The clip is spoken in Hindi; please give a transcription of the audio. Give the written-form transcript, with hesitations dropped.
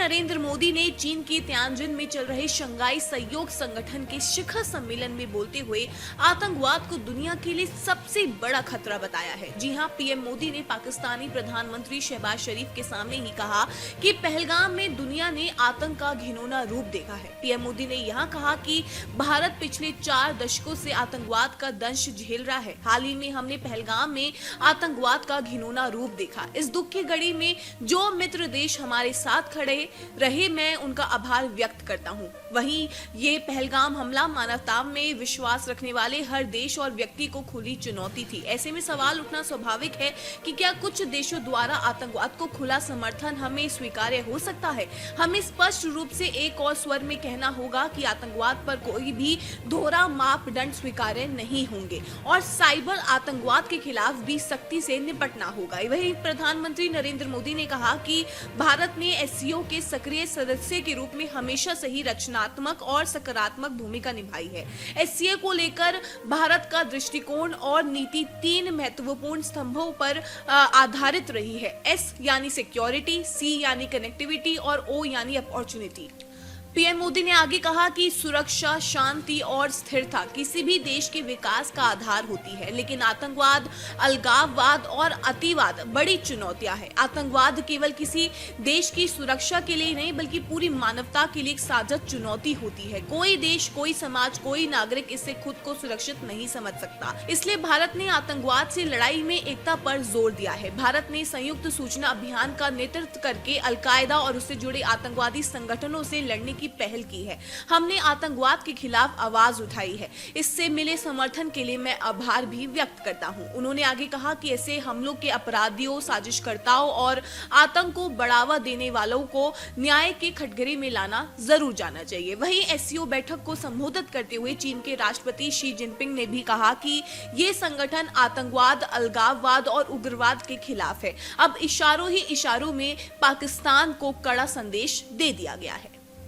नरेंद्र मोदी ने चीन के तियानजिन में चल रहे शंघाई सहयोग संगठन के शिखर सम्मेलन में बोलते हुए आतंकवाद को दुनिया के लिए सबसे बड़ा खतरा बताया है। जी हां, पीएम मोदी ने पाकिस्तानी प्रधानमंत्री शहबाज शरीफ के सामने ही कहा कि पहलगाम में दुनिया ने आतंक का घिनौना रूप देखा है। पीएम मोदी ने यहां कहा कि भारत पिछले 4 दशकों से आतंकवाद का दंश झेल रहा है। हाल ही में हमने पहलगाम में आतंकवाद का घिनौना रूप देखा। इस दुख की घड़ी में जो मित्र देश हमारे साथ खड़े रहे, मैं उनका आभार व्यक्त करता हूं। वहीं ये पहलगाम हमला मानवता में विश्वास रखने वाले हर देश और व्यक्ति को खुली चुनौती थी। ऐसे में सवाल उठना स्वाभाविक है कि क्या कुछ देशों द्वारा आतंकवाद को खुला समर्थन हमें स्वीकार्य हो सकता है। हमें स्पष्ट रूप से एक और स्वर में कहना होगा कि आतंकवाद पर कोई भी दोहरा मापदंड स्वीकार्य नहीं होंगे और साइबर आतंकवाद के खिलाफ भी सख्ती से निपटना होगा। वहीं प्रधानमंत्री नरेंद्र मोदी ने कहा कि भारत ने एससीओ के सक्रिय सदस्य के रूप में हमेशा से ही रचनात्मक और सकारात्मक भूमिका निभाई है। एससीओ को लेकर भारत का दृष्टिकोण और नीति 3 महत्वपूर्ण स्तंभों पर आधारित रही है। एस यानी सिक्योरिटी, सी यानी कनेक्टिविटी और ओ यानी अपॉर्चुनिटी। पीएम मोदी ने आगे कहा कि सुरक्षा, शांति और स्थिरता किसी भी देश के विकास का आधार होती है, लेकिन आतंकवाद, अलगाववाद और अतिवाद बड़ी चुनौतियां हैं। आतंकवाद केवल किसी देश की सुरक्षा के लिए नहीं बल्कि पूरी मानवता के लिए एक साझा चुनौती होती है। कोई देश, कोई समाज, कोई नागरिक इससे खुद को सुरक्षित नहीं समझ सकता। इसलिए भारत ने आतंकवाद से लड़ाई में एकता पर जोर दिया है। भारत ने संयुक्त सूचना अभियान का नेतृत्व करके अलकायदा और उससे जुड़े आतंकवादी संगठनों से लड़ने की पहल की है। हमने आतंकवाद के खिलाफ आवाज उठाई है। इससे मिले समर्थन के लिए मैं आभार भी व्यक्त करता हूं। उन्होंने आगे कहा कि ऐसे हमलों के अपराधियों, साजिशकर्ताओं और आतंक को बढ़ावा देने वालों को न्याय के कटघरे में लाना जरूर जाना चाहिए। वहीं एससीओ बैठक को संबोधित करते हुए चीन के राष्ट्रपति शी जिनपिंग ने भी कहा कि ये संगठन आतंकवाद, अलगाववाद और उग्रवाद के खिलाफ है। अब इशारों ही इशारों में पाकिस्तान को कड़ा संदेश दे दिया गया है।